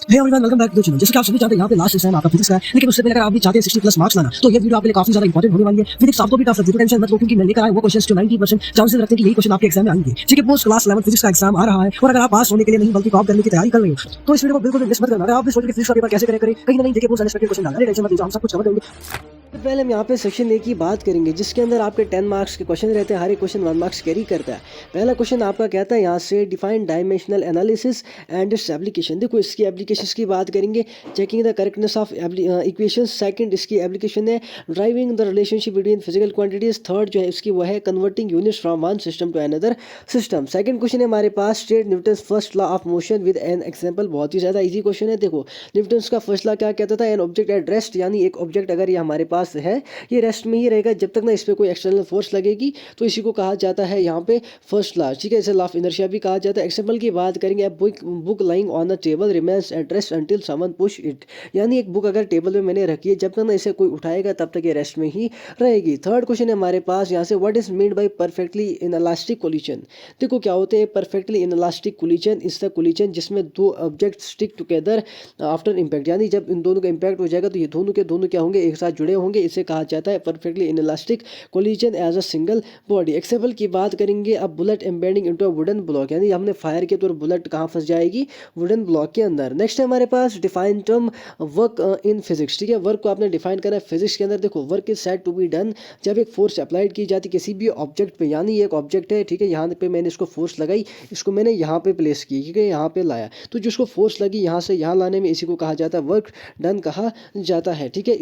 Hey everyone, welcome back to the channel. जैसे कि आप सभी जानते हैं, यहाँ पे लास्ट सेशन आपका फिजिक्स का है, लेकिन उससे पहले अगर आप भी चाहते हैं 60 प्लस मार्क्स लाना, तो ये वीडियो आपके लिए काफी ज्यादा इंपॉर्टेंट होने वाली है। फिजिक्स आपको भी टफ लगती है, टेंशन मत लो, क्योंकि मैं लेकर आया वो क्वेश्चंस जो 90% चांसेस रखते हैं कि यही क्वेश्चन आपके एग्जाम में आएंगे। ठीक है, पोस्ट क्लास 11 फिजिक्स का एग्जाम आ रहा है, और अगर आप पास होने के लिए नहीं बल्कि टॉप करने की तैयारी कर रहे हो, तो इस वीडियो को बिल्कुल भी मिस मत करना। अगर आप भी सोच रहे हैं कि फिजिक्स का पेपर कैसे करें कहीं ना नहीं देखिए, पोस्ट अनएक्सपेक्टेड क्वेश्चन डाला है, टेंशन मत लीजिए, हम सब कुछ समझ लेंगे। तो पहले हम यहाँ पे सेक्शन ए की बात करेंगे, जिसके अंदर आपके 10 मार्क्स के क्वेश्चन रहते हैं। हर एक क्वेश्चन 1 मार्क्स कैरी करता है। पहला क्वेश्चन आपका कहता है यहाँ से define dimensional analysis and its application. देखो, इसकी एप्लीकेशंस की बात करेंगे, checking the correctness of equations. Second इसकी एप्लीकेशन है deriving the relationship between physical quantities. Third जो है इसकी वो है converting units from one system to another system. Second question है हमारे पास state Newton's first law of motion with an example. बहुत ही ज़्यादा इजी क्वेश्चन है। देखो, न्यूटन्स का फर्स्ट लॉ क्या कहता था, एन ऑब्जेक्ट एट रेस्ट, यानी एक ऑब्जेक्ट अगर ये हमारे पास है, ये रेस्ट में ही रहेगा जब तक ना इस पर कोई एक्सटर्नल फोर्स लगेगी, तो इसी को कहा जाता है यहाँ पे फर्स्ट लॉ। ठीक है, इसे लॉ ऑफ इनर्शिया भी कहा जाता है। एग्जांपल की बात करेंगे, अब book lying on the table remains at rest until someone push it, यानी एक बुक अगर टेबल पे मैंने रखी है, जब तक ना इसे कोई उठाएगा तब तक ये रेस्ट में ही रहेगी। थर्ड क्वेश्चन है हमारे पास यहाँ से, what is mean by perfectly inelastic collision. देखो क्या होते हैं perfectly inelastic collision, is the collision जिसमें दो object stick together after impact, यानी जब इन दोनों का इम्पैक्ट हो जाएगा तो ये दोनों के दोनों क्या होंगे, एक साथ जुड़े होंगे। इसे कहा जाता है perfectly inelastic collision as a single body. एक्सेबल की बात करेंगे, अब bullet embedding into a wooden block, यानी हमने फायर किया तो बुलेट कहाँ फंस जाएगी, वुडन ब्लॉक के अंदर। नेक्स्ट है हमारे पास define term work in physics. ठीक है, वर्क को आपने डिफाइन करना है फिजिक्स के अंदर। देखो, work is said to be done जब एक फोर्स अप्लाइड की जाती किसी भी ऑब्जेक्ट पे, यानी एक ऑब्जेक्ट है, ठीक है, यहाँ पे मैंने इसको फोर्स लगाई, इसको मैंने यहाँ पे प्लेस की, ठीक है, यहाँ पे लाया, तो जिसको फोर्स लगी यहाँ से यहाँ लाने में, इसी को कहा जाता है वर्क डन कहा जाता है। ठीक है,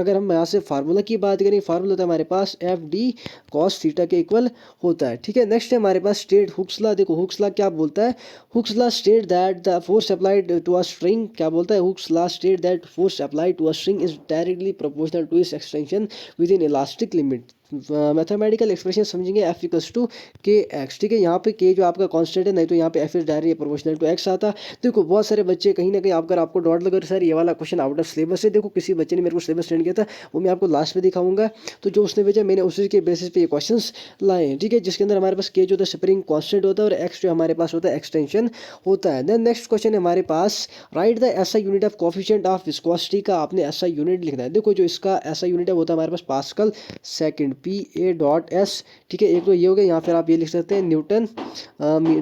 अगर हम यहाँ से फार्मूला की बात करें, फार्मूला होता है हमारे पास एफ डी कॉस थीटा के इक्वल होता है। ठीक है, नेक्स्ट है हमारे पास स्टेट हुक्स लॉ। देखो, हुक्स लॉ क्या बोलता है, Hooke's law state that the force applied to a string, क्या बोलता है, Hooke's law state that force applied to a string is directly proportional to its extension within elastic limit. Mathematical expression समझेंगे, F equals to K X. ठीक है, यहाँ पे के जो आपका कांस्टेंट है, नहीं तो यहाँ पे F is directly proportional to X आता। देखो, बहुत सारे बच्चे कहीं ना कहीं आपको डॉट लगा सर ये वाला क्वेश्चन आउट ऑफ सिलेबस है। देखो, किसी बच्चे ने मेरे को सिलेबस सेंड किया था, वो मैं आपको लास्ट में दिखाऊंगा। तो जो उसने भेजा, मैंने उसी के बेसिस पे ये क्वेश्चंस लाए हैं। ठीक है, जिसके अंदर हमारे पास के जो होता है स्प्रिंग कांस्टेंट होता है, और एक्स जो हमारे पास होता है एक्सटेंशन होता है। देन नेक्स्ट क्वेश्चन है हमारे पास, write the SI unit of coefficient of viscosity का आपने एसआई यूनिट लिखना है। देखो, जो इसका एसआई यूनिट है वो होता है हमारे पास pascal second, P A dot S. ठीक है, एक तो ये हो गया, यहाँ फिर आप ये लिख सकते हैं newton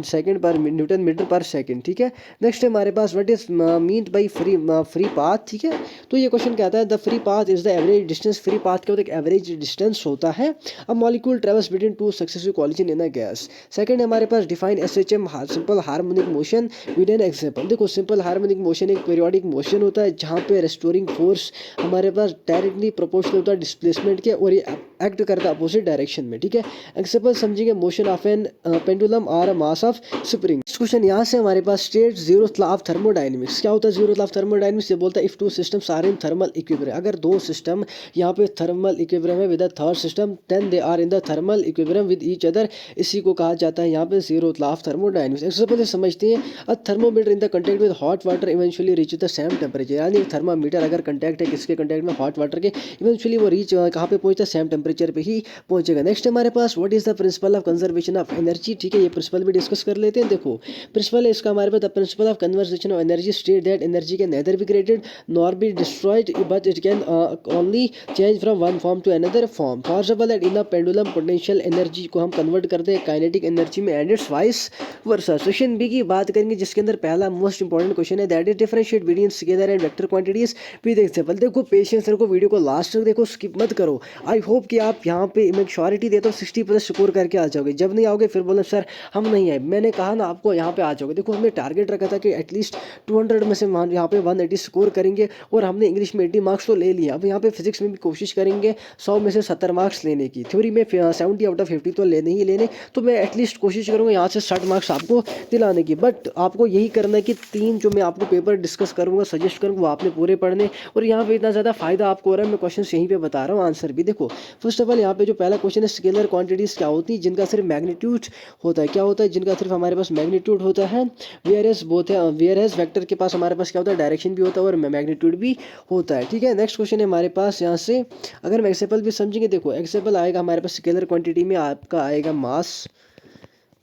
second per newton metre per second. ठीक है, नेक्स्ट है हमारे पास what is meant by free path. ठीक है, तो ये क्वेश्चन कहता है the free path is the average distance. Free path क्या होता है, एवरेज डिस्टेंस होता है अब molecule travels between two successive collision in a gas. Second है हमारे पास define SHM simple harmonic motion with an example. देखो, सिंपल हार्मोनिक मोशन एक पीरियोडिक मोशन होता है जहाँ पे रेस्टोरिंग फोर्स हमारे पास डायरेक्टली प्रोपोर्शनल होता है डिस्प्लेसमेंट के, और ये एक्ट करता है अपोजिट डायरेक्शन में। ठीक है, एग्जांपल समझेंगे मोशन ऑफ एन पेंडुलम और मास ऑफ स्प्रिंग। क्वेश्चन यहाँ से हमारे पास state zeroth law of thermodynamics. क्या होता है जीरोथ लॉ ऑफ थर्मोडायनेमिक्स, ये बोलता है if two systems are in thermal equilibrium, अगर दो सिस्टम यहाँ पे थर्मल इक्विलिब्रियम है with the third system, then they are in the thermal equilibrium with each other, इसी को कहा जाता है यहाँ पे zeroth law of thermodynamics. Example समझते हैं, a thermometer in the contact with hot water eventually reach the same temperature, यानी थर्मामीटर अगर कांटेक्ट है किसके कांटेक्ट में, हॉट वाटर के, इवेंचुअली वो रीच कहाँ पे पहुंचता है, सेम टेम्परेचर पे ही पहुंचेगा। नेक्स्ट हमारे पास what is the principle of conservation of energy. ठीक है, ये प्रिंसिपल भी डिस्कस कर लेते हैं। देखो, प्रिंसिपल है इसका हमारे पास, the principle of conservation of energy state that energy can neither be created nor be destroyed but it can only change from one form to another form. For example that in a pendulum potential energy को हम convert करते हैं kinetic energy में, and it's vice versa. Section B की बात करेंगे, जिसके अंदर पहला मोस्ट इंपॉर्टेंट क्वेश्चन है that is differentiate between scalar and vector quantities with example. देखो, पेशेंस रखो, वीडियो को लास्ट तक देखो, स्किप मत करो। आई होप कि आप यहाँ पे मैं श्योरिटी देता हूँ 60+ स्कोर करके आ जाओगे। जब नहीं आओगे फिर बोलना सर हम नहीं आए, मैंने कहा ना आपको यहाँ पे आ जाओगे। देखो, हमने टारगेट रखा था कि एटलीस्ट 200 में से यहाँ पे 180 स्कोर करेंगे, और हमने इंग्लिश में 80 मार्क्स तो ले लिया। अब यहाँ पे फिजिक्स में भी कोशिश करेंगे 100 में से 70 मार्क्स लेने की, थ्योरी में 70 आउट ऑफ 50 तो लेने ही लेने, तो मैं एटलीस्ट कोशिश करूँगा यहाँ से 60 मार्क्स आपको दिलाने की। बट आपको यही करना है कि 3 जो मैं आपको पेपर डिस्कस करूँगा, सजेस्ट करूँगा, वो आपने पूरे पढ़ने, और यहाँ पे इतना ज़्यादा फायदा आपको हो रहा है, मैं क्वेश्चन यहीं पे बता रहा हूँ, आंसर भी देखो। फर्स्ट ऑफ ऑल यहाँ पे जो पहला क्वेश्चन है, स्केलर क्वांटिटीज क्या होती है, जिनका सिर्फ मैग्नीट्यूड होता है। क्या होता है, जिनका सिर्फ हमारे पास मैग्नीट्यूड होता है। वेयर एज वेक्टर के पास हमारे पास क्या होता है, डायरेक्शन भी होता है और मैग्नीट्यूड भी होता है। ठीक है, नेक्स्ट क्वेश्चन है हमारे पास यहाँ से, अगर हम एक्सेपल भी समझेंगे, देखो एक्सेपल आएगा हमारे पास स्केलर क्वांटिटी में आपका आएगा मास,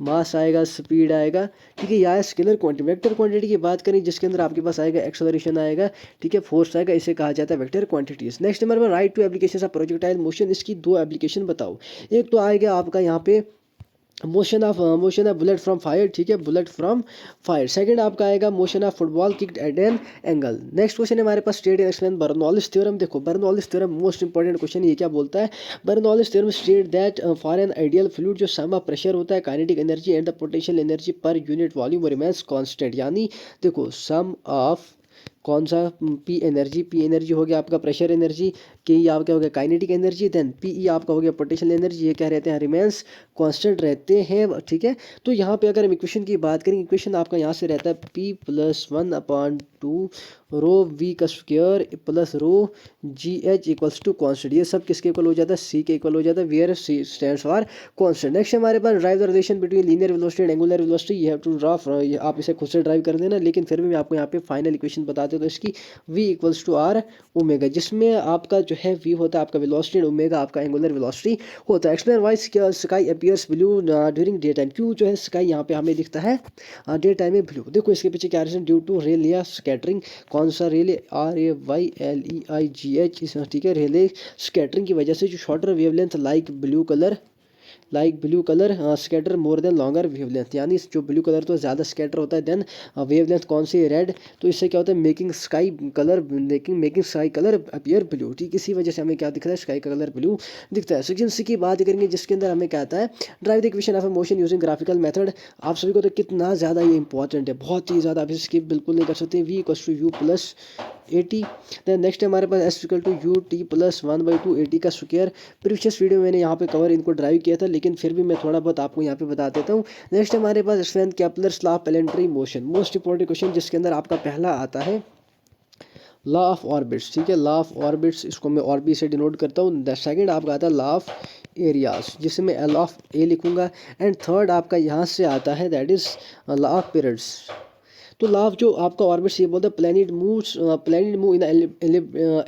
मास आएगा, स्पीड आएगा, ठीक है। यह है स्केलर क्वांटिटी। वेक्टर क्वांटिटी की बात करें जिसके अंदर आपके पास आएगा एक्सेलरेशन आएगा, ठीक है, फोर्स आएगा, इसे कहा जाता है वेक्टर क्वांटिटीज। नेक्स्ट नंबर पर write two application of projectile motion, इसकी दो एप्लीकेशन बताओ। एक तो आएगा आपका यहाँ पे motion of bullet from fire, ठीक है, बुलेट फ्रॉम फायर। सेकंड आपका आएगा motion of football kicked at an angle. Next question है हमारे पास state and explain Bernoulli's theorem. देखो Bernoulli's theorem most important question, ये क्या बोलता है? Bernoulli's theorem state that for an ideal fluid जो सम ऑफ प्रेशर होता है, kinetic energy and the potential energy per unit volume remains constant. यानी देखो सम ऑफ कौन सा पी एनर्जी हो गया आपका प्रेशर एनर्जी, के ई आपका हो गया kinetic energy, then P E आपका हो गया पोटेंशियल एनर्जी, ये क्या रहते हैं? रिमेंस कांस्टेंट रहते हैं, ठीक है। तो यहाँ पे अगर हम इक्वेशन की बात करें, इक्वेशन आपका यहाँ से रहता है पी प्लस 1/2 रो वी का square plus rho G H equals to constant. ये सब किसके इक्वल हो जाता है? सी के इक्वल हो जाता है, where C stands for constant. Next हमारे पास derive the relation between linear velocity and angular velocity. You have to draw, आप इसे खुद से ड्राइव कर देना, लेकिन फिर भी मैं आपको यहाँ पे फाइनल इक्वेशन बताते, तो इसकी v equals to R omega, जिसमें आपका जो है v होता है आपका वेलोसिटी एंड ओमेगा आपका एंगुलर वेलोसिटी होता है। Explain why sky appears blue during day time. क्यों जो है स्काई यहाँ पे हमें दिखता है डे टाइम में ब्लू? देखो इसके पीछे क्या reason, due to Relia scattering. कौन सा रेले? RAYLEIGH, ठीक है, रेले स्कैटरिंग की वजह से जो shorter wavelength like blue colour scatter more than longer wavelength, यानी जो ब्लू कलर तो ज़्यादा स्कैटर होता है देन वेवलेंथ कौन सी? रेड। तो इससे क्या होता है? Making sky colour appear blue, ठीक। इसी वजह से हमें क्या दिखता है? स्काई का कलर ब्लू दिखता है। सेक्शन सी की बात करेंगे जिसके अंदर हमें क्या आता है? Drive the equation of A motion using graphical method. आप सभी को तो कितना ज़्यादा ये इंपॉर्टेंट है, बहुत ही ज़्यादा, आप इसे स्किप बिल्कुल नहीं कर सकते। v equals to U plus AT। Then next है हमारे पास s equal to U T plus 1/2 AT का स्क्वायर। प्रीवियस वीडियो में मैंने यहाँ पे कवर इनको ड्राइव किया था, लेकिन फिर भी मैं थोड़ा बहुत आपको यहाँ पे बता देता हूँ। नेक्स्ट हमारे पास explain Kepler's law of planetary motion, most important question, जिसके अंदर आपका पहला आता है लॉ ऑफ ऑर्बिट्स, ठीक है, लॉ ऑफ ऑर्बिट्स, इसको मैं ऑर्बी से डिनोट करता हूँ। सेकंड आपका आता है लॉ ऑफ एरियाज, जिसे मैं एल ऑफ ए लिखूंगा। एंड थर्ड आपका यहाँ से आता है that is law of periods. तो लाभ जो आपका ऑर्बिट्स, ये बोलते हैं planet move in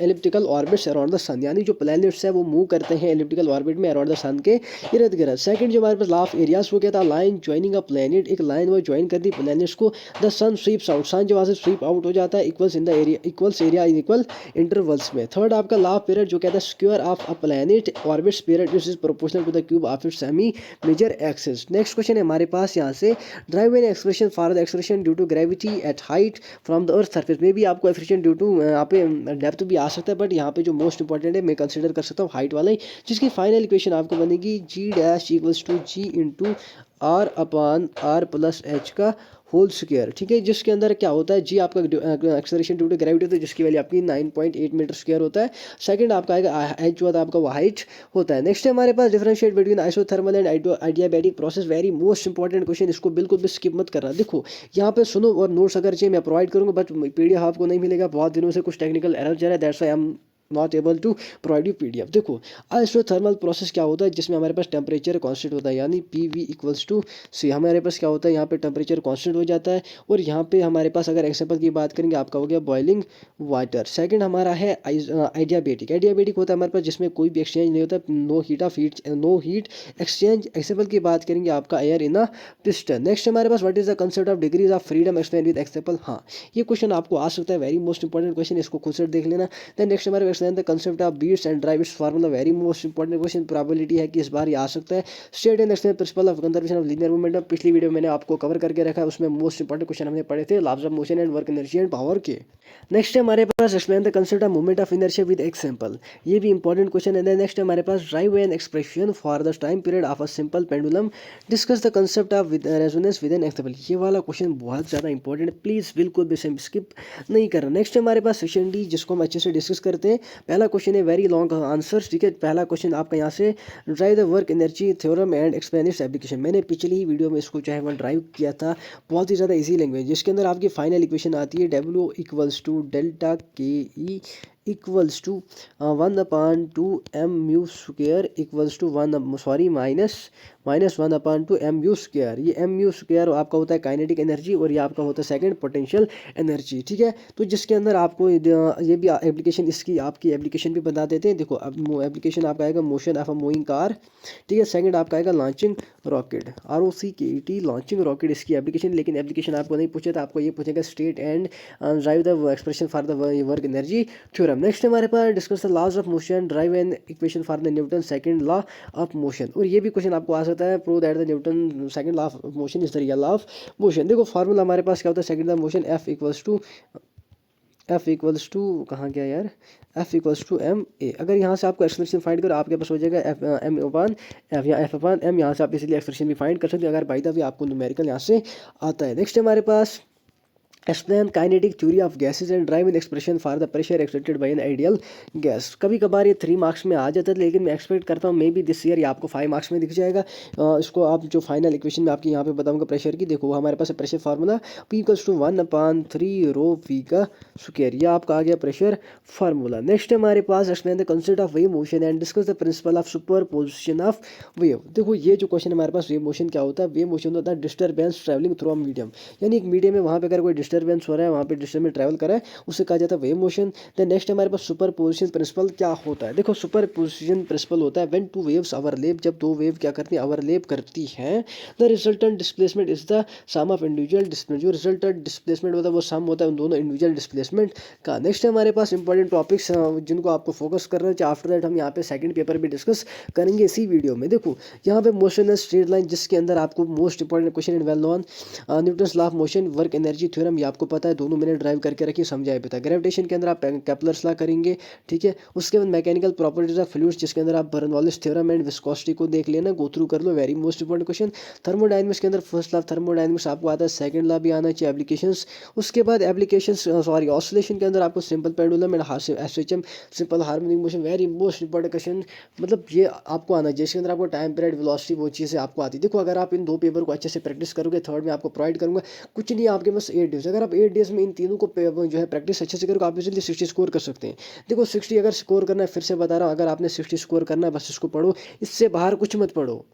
elliptical orbits around the sun, यानी जो प्लैनेट्स है वो मूव करते हैं एलिप्टिकल ऑर्बिट में अराउंड द सन के इर्द गिर्द। सेकंड जो हमारे पास लॉ ऑफ एरियाज, वो क्या था? लाइन ज्वाइनिंग अ प्लैनेट, एक लाइन वो ज्वाइन कर दी प्लैनेट्स को, the sun sweeps out, sun जो वहाँ से स्वीप आउट हो जाता है equals area in equal intervals में। थर्ड आपका लॉ ऑफ पीरियड, जो कहता है square of a planet orbits period is proportional to the cube of its semi major axis. Next question है हमारे पास यहाँ से derive an expression for the expression due to gravity at height from the earth surface. में भी आपको efficient due to यहाँ पे डेप्थ भी आ सकता है, बट यहाँ पे जो मोस्ट इंपॉर्टेंट है मैं कंसिडर कर सकता हूँ हाइट वाला ही, जिसकी फाइनल इक्वेशन आपको बनेगी G dash equals to G into R upon R plus H का होल स्क्वायर, ठीक है। जिसके अंदर क्या होता है? जी आपका एक्सेलरेशन ड्यू टू ग्रेविटी होता है, जिसकी वैल्यू आपकी 9.8 मीटर स्क्वायर होता है। सेकंड आपका आएगा एच जो होता है आपका वो हाइट होता है। नेक्स्ट है हमारे पास differentiate between isothermal and adiabatic process, very most important question, इसको बिल्कुल भी स्किप मत करना। देखो यहाँ पे सुनो, और नोट्स अगर चाहिए मैं प्रोवाइड करूँगा, बट PDF आपको नहीं मिलेगा, बहुत दिनों से कुछ टेक्निकल एरर जा रहा है, that's why I am not able to provide you PDF। देखो आइसोथर्मल प्रोसेस क्या होता है? जिसमें हमारे पास टेम्परेचर कांस्टेंट होता है, यानी PV इक्वल्स टू C। हमारे पास क्या होता है? यहाँ पे टेम्परेचर कांस्टेंट हो जाता है, और यहाँ पे हमारे पास अगर एग्जांपल की बात करेंगे आपका हो गया बॉइलिंग वाटर। सेकंड हमारा है आइडियाबैटिक होता है हमारे पास, जिसमें कोई भी एक्सचेंज नहीं होता, नो हीट एक्सचेंज। एग्जांपल की बात करेंगे आपका air in a piston. Next हमारे पास what is the concept of degrees of freedom explain with example. हाँ, ये क्वेश्चन आपको आ सकता है, वेरी मोस्ट इंपॉर्टेंट क्वेश्चन, इसको खुद से देख लेना। देन नेक्स्ट हमारे the concept of beats and drives formula, very most important question, probability है कि इस बार ये आ सकता है। State and explain principle of conservation of linear momentum, पिछली वीडियो मैंने आपको कवर करके रखा है, उसमें मोस्ट इंपॉर्टेंट क्वेश्चन हमने पढ़े थे laws of motion and work energy and power के। नेक्स्ट है हमारे पास explain the concept of moment of inertia with example, ये भी इंपॉर्टेंट क्वेश्चन है। नेक्स्ट है हमारे पास derive an expression for the time period of a simple pendulum, discuss the concept of resonance with an example. ये वाला question बहुत ज़्यादा इंपॉर्टेंट है, प्लीज़ बिल्कुल भी स्किप नहीं करना। नेक्स्ट हमारे पास सेक्शन डी, जिसको हम अच्छे से डिस्कस करते हैं। पहला क्वेश्चन है वेरी लॉन्ग आंसर्स, ठीक है। पहला क्वेश्चन आपका यहाँ से drive the work energy theorem and explain its application. मैंने पिछली ही वीडियो में इसको चाहे वह ड्राइव किया था, बहुत ही ज़्यादा इजी लैंग्वेज, जिसके अंदर आपकी फाइनल इक्वेशन आती है W equals to delta K E equals to 1/2 mu² equals to minus 1/2 mu²। ये mu² आपका होता है काइनेटिक एनर्जी और ये आपका होता है सेकंड पोटेंशियल एनर्जी, ठीक है। तो जिसके अंदर आपको ये भी एप्लीकेशन, इसकी आपकी एप्लीकेशन भी बता देते हैं। देखो अब एप्लीकेशन आपका आएगा motion of a moving car, ठीक है। सेकंड आपका आएगा launching rocket, ROCKET launching rocket इसकी एप्लीकेशन। लेकिन एप्लीकेशन आपको नहीं पूछे तो आपको ये पूछेगा state and derive the expression for the work energy theorem. Next हमारे पास discuss the laws of motion, derive an equation for the Newton second law of motion. और ये भी क्वेश्चन आपको आ सकता है, prove that the Newton second law of motion is the real law of motion. देखो फार्मूला हमारे पास क्या होता है second law motion, F equals to कहाँ गया यार, F इक्वल्स टू ma। अगर यहाँ से आपको एक्सप्रेशन फाइंड करो आपके पास हो जाएगा M/F या F/m। यहाँ से आप इसीलिए एक्सप्रेशन भी फाइंड कर सकते हैं अगर बाई द वे आपको न्यूमेरिकल यहाँ से आता है। नेक्स्ट हमारे पास explain kinetic theory of gases and derive in expression for the pressure exerted by an ideal gas. कभी कभार ये 3 मार्क्स में आ जाता है, लेकिन मैं एक्सपेक्ट करता हूँ मे बी दिस ईयर ये आपको 5 मार्क्स में दिख जाएगा। इसको आप जो फाइनल इक्वेशन में आपकी यहाँ पे बताऊंगा प्रेशर की, देखो हमारे पास pressure formula P equals to 1/3 ρ V का स्क्वायर, यह आपका आ गया प्रेशर फार्मूला। नेक्स्ट हमारे पास explain the concept of wave motion and discuss the principle of superposition of wave. देखो ये जो क्वेश्चन हमारे पास, वेव मोशन क्या होता है, वेव मोशन होता है disturbance travelling through a medium, यानी एक मीडियम में वहाँ पे अगर कोई डिस्टर्बेंस हो रहा है, वहाँ पे डिस्टेंस में ट्रैवल करा है, उसे कहा जाता है वेव मोशन। देन नेक्स्ट हमारे पास सुपर पोजिशन प्रिंसिपल क्या होता है। देखो सुपर पोजिशन प्रिंसिपल होता है व्हेन टू वेव्स ओवरलैप, जब दो वेव क्या करती हैं, ओवरलैप करती हैं। The resultant displacement is the sum of individual displacement, जो रिजल्टेंट डिस्प्लेसमेंट होता है वो सम होता है उन दोनों इंडिविजुअल डिस्प्लेसमेंट का। नेक्स्ट हमारे पास इंपॉर्टेंट टॉपिक्स जिनको आपको फोकस करना चाहिए। आफ्टर दैट हम यहाँ पे सेकंड पेपर भी डिस्कस करेंगे इसी वीडियो में। देखो यहाँ पे मोशन स्ट्रेट लाइन, जिसके अंदर आपको most important question in well known Newton's law of motion, work energy theorem, ये आपको पता है, दोनों मैंने ड्राइव करके रखी, समझाया भी था। ग्रेविटेशन के अंदर आप केपलर्स लॉ करेंगे, ठीक है। उसके बाद मैकेनिकल प्रॉपर्टीज ऑफ फ्लूइड्स, जिसके अंदर आप बर्नौलिस थ्योरम एंड विस्कोसिटी को देख लेना, गो थ्रू कर लो, very most important question. Thermodynamics के अंदर फर्स्ट लॉ थर्मोडायनेमिक्स आपको आता है, सेकंड लॉ भी आना चाहिए, एप्लीकेशंस। उसके बाद एप्लीकेशंस सॉरी ऑसिलेशन के अंदर आपको simple pendulum and SHM simple harmonic motion, very most important question, मतलब ये आपको आना चाहिए। इसके अंदर आपको टाइम पीरियड, वेलोसिटी, वो चीज़ें आपको आती है। देखो अगर आप इन 2 पेपर को अच्छे से प्रैक्टिस करोगे, थर्ड में आपको प्रोवाइड करूंगा, कुछ नहीं आपके पास 8 डेज, अगर आप 8 डेज में इन तीनों को जो है प्रैक्टिस अच्छे से करोगे, आप इजीली 60 स्कोर कर सकते हैं। देखो 60 अगर स्कोर करना है, फिर से बता रहा हूँ, अगर आपने 60 स्कोर करना है, बस इसको पढ़ो, इससे बाहर कुछ मत पढ़ो।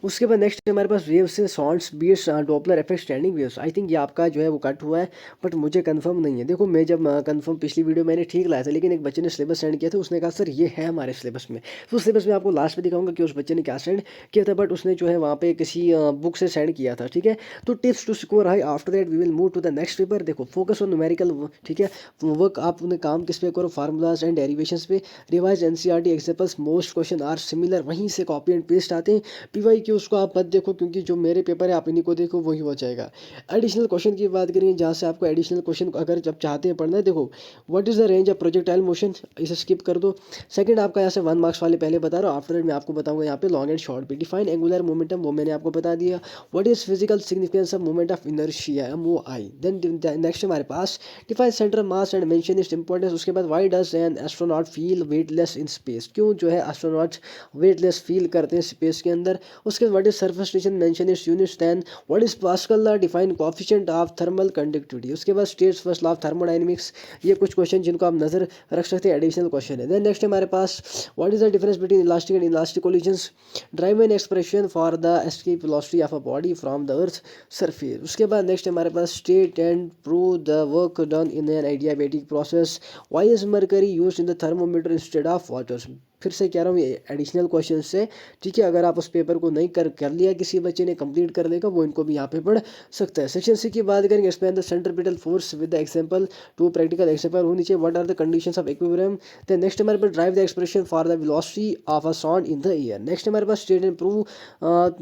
उसके बाद नेक्स्ट हमारे पास वेव से sounds, beats, Doppler effect, standing waves. I think ये आपका जो है वो कट हुआ है, बट मुझे कंफर्म नहीं है। देखो मैं जब कंफर्म पिछली वीडियो मैंने ठीक लाया था, लेकिन एक बच्चे ने सिलेबस सेंड किया था, उसने कहा सर ये है हमारे सिलेबस में। तो सिलेबस में आपको लास्ट में दिखाऊंगा कि उस बच्चे ने क्या सेंड किया था, बट उसने जो है वहाँ पे किसी बुक से सेंड किया था, ठीक है। तो tips to score high, after that we will move to the next paper. देखो फोकस ऑन न्यूमेरिकल, ठीक है, वर्क आपने काम किस पे करो, फार्मूलाज एंड डेरिवेशंस पे। Revise NCERT examples, most question are similar, वहीं से कॉपी एंड पेस्ट आते हैं। PYQ उसको आप मत देखो, क्योंकि जो मेरे पेपर है आप इन्हीं को देखो, वही हो जाएगा। एडिशनल क्वेश्चन की बात करें, जहाँ से आपको एडिशनल क्वेश्चन अगर जब चाहते हैं पढ़ना है, देखो what is the range of projectile motion, इसे स्किप कर दो। सेकंड आपका यहाँ से 1 मार्क्स वाले पहले बता रहा हूँ, आफ्टर दैट मैं आपको बताऊंगा यहाँ पे लॉन्ग एंड शॉर्ट पे। डिफाइन एंगुलर मोमेंटम, वो मैंने आपको बता दिया। What is physical significance of moment of inertia, MOI। Then next हमारे पास define centre mass and mention its importance. उसके बाद why does an astronaut feel weightless in space, क्यों जो है एस्ट्रोनॉट वेटलेस फील करते हैं स्पेस के अंदर। उसके बाद what is surface tension, mention its units. Then what is Pascal law, define coefficient of thermal conductivity. उसके बाद states first law of thermodynamics. ये कुछ क्वेश्चन जिनको आप नजर रख सकते हैं, एडिशनल क्वेश्चन है। देन नेक्स्ट हमारे पास what is the difference between elastic and elastic collisions, derive an expression for the escape velocity of a body from the earth surface. उसके बाद नेक्स्ट हमारे पास state and prove the work done in an adiabatic process, why is mercury used in the thermometer instead of water। फिर से कह रहा हूँ ये एडिशनल क्वेश्चन से, ठीक है। अगर आप उस पेपर को नहीं कर लिया, किसी बच्चे ने कंप्लीट कर लेगा, वो इनको भी यहाँ पे पढ़ सकता है। सेक्शन C की बात करेंगे, explain the centripetal force with the example, 2 practical example होनी चाहिए। What are the conditions of equilibrium. Then next हमारे पास derive the expression for the velocity of a sound in the air. Next हमारे पास state and prove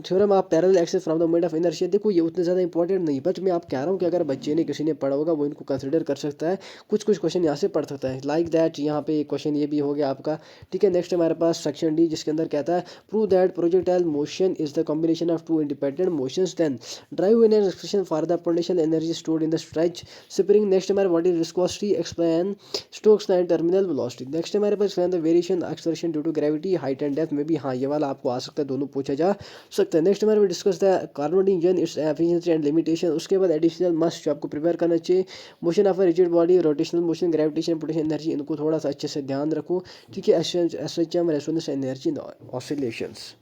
theorem of parallel axis from the moment of inertia. देखो ये उतने ज़्यादा important नहीं, but मैं आप कह रहा हूँ कि अगर बच्चे ने किसी ने पढ़ा होगा, वो इनको कंसिडर कर सकता है, कुछ क्वेश्चन यहाँ से पढ़ सकता है, लाइक दैट। यहाँ पे एक क्वेश्चन ये भी हो गया आपका, ठीक है। नेक्स्ट नेक्स्ट हमारे पास सेक्शन डी जिसके अंदर कहता है prove that projectile motion is the combination of two independent motions then derive in an expression for the potential energy stored in the stretch spring. Next हमारे what is viscosity explain Stokes and terminal velocity. Next हमारे पास the variation acceleration due to gravity height and depth में भी हाँ ये वाला आपको आ सकता है, दोनों पूछा जा सकता है। नेक्स्ट हमारे पास discuss the Carnot engine its efficiency and limitation. उसके बाद एडिशनल मस्ट जो आपको प्रिपेयर करना चाहिए motion of a rigid body rotational motion gravitation potential energy, इनको थोड़ा सा अच्छे से ध्यान रखो, ठीक है। SHM resonance energy oscillations.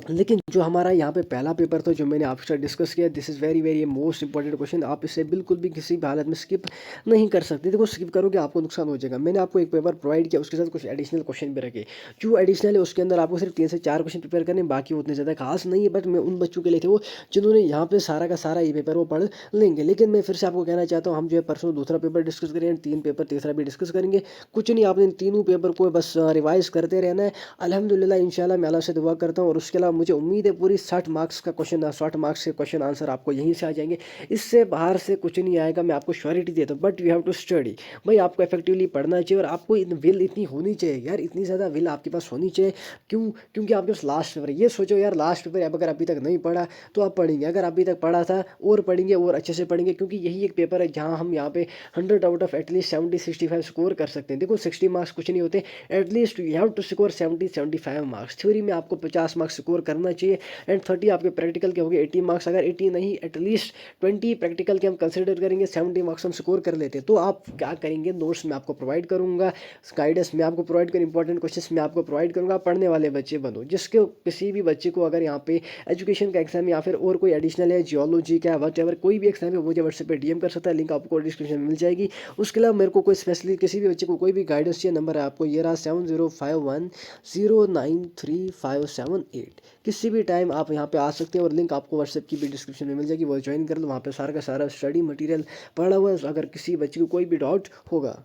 लेकिन जो हमारा यहाँ पे पहला पेपर था जो मैंने आपके साथ डिस्कस किया, this is very very most important question. आप इसे बिल्कुल भी किसी भी हालत में स्किप नहीं कर सकते। देखो स्किप करोगे आपको नुकसान हो जाएगा। मैंने आपको एक पेपर प्रोवाइड किया, उसके साथ कुछ एडिशनल क्वेश्चन भी रखे। जो एडिशनल है उसके अंदर आपको सिर्फ 3 से 4 क्वेश्चन प्रिपेयर करने, बाकी उतने ज़्यादा खास नहीं है, बट मैं उन बच्चों के लिए थे वो जिन्होंने यहाँ पे सारा का सारा ये पेपर वो पढ़ लेंगे। लेकिन मैं फिर से आपको कहना चाहता हूँ, हम जो है परसों दूसरा पेपर डिस्कस करेंगे, 3 पेपर तीसरा भी डिस्कस करेंगे। कुछ नहीं, आपने इन तीनों पेपर को बस रिवाइज करते रहना है। अल्हम्दुलिल्लाह इंशाल्लाह मैं अल्लाह से दुआ करता हूँ, और उसके अलावा मुझे उम्मीद है पूरी 60 मार्क्स का क्वेश्चन 60 मार्क्स के क्वेश्चन आंसर आपको यहीं से आ जाएंगे, इससे बाहर से कुछ नहीं आएगा, मैं आपको श्योरिटी देता हूँ। But you have to study, भाई आपको इफेक्टिवली पढ़ना चाहिए, और आपको विल इतनी होनी चाहिए यार, इतनी ज़्यादा विल आपके पास होनी चाहिए। क्यों? क्योंकि आपके पास लास्ट पेपर है। ये सोचो यार, लास्ट पेपर अब अगर अभी तक नहीं पढ़ा तो आप पढ़ेंगे, अगर अभी तक पढ़ा था और पढ़ेंगे और अच्छे से पढ़ेंगे, क्योंकि यही एक पेपर है जहाँ हम यहाँ पे 100 आउट ऑफ एटलीस्ट 70-65 स्कोर कर सकते हैं। देखो 60 मार्क्स कुछ नहीं होते, at least you have to score 70-75 marks. Theory में आपको 50 मार्क्स स्कोर करना चाहिए, एंड 30 आपके प्रैक्टिकल के हो गए 80 मार्क्स। अगर 80 नहीं एटलीस्ट 20 प्रैक्टिकल के हम कंसिडर करेंगे, 70 मार्क्स हम स्कोर कर लेते हैं। तो आप क्या करेंगे, नोट्स मैं आपको प्रोवाइड करूंगा, गाइडेंस मैं आपको प्रोवाइड करूँ, इंपॉर्टेंट क्वेश्चन मैं आपको प्रोवाइड करूंगा। पढ़ने वाले बच्चे बनो, जिसके किसी भी बच्चे को अगर यहाँ पे एजुकेशन का एग्जाम या फिर और कोई एडिशनल है, जियोलॉजी का वट एवर कोई भी एग्जाम है, मुझे व्हाट्सएप पे डीएम कर सकता है, लिंक आपको डिस्क्रिप्शन में मिल जाएगी। उसके अलावा मेरे को कोई स्पेशली किसी भी बच्चे को कोई भी गाइडेंस चाहिए, नंबर है आपको ये रहा 7051093578। किसी भी टाइम आप यहाँ पे आ सकते हैं, और लिंक आपको व्हाट्सएप की भी डिस्क्रिप्शन में मिल जाएगी, वो ज्वाइन कर लो। वहाँ पे सारा का सारा स्टडी मटेरियल पड़ा हुआ है, अगर किसी बच्चे को कोई भी डाउट होगा।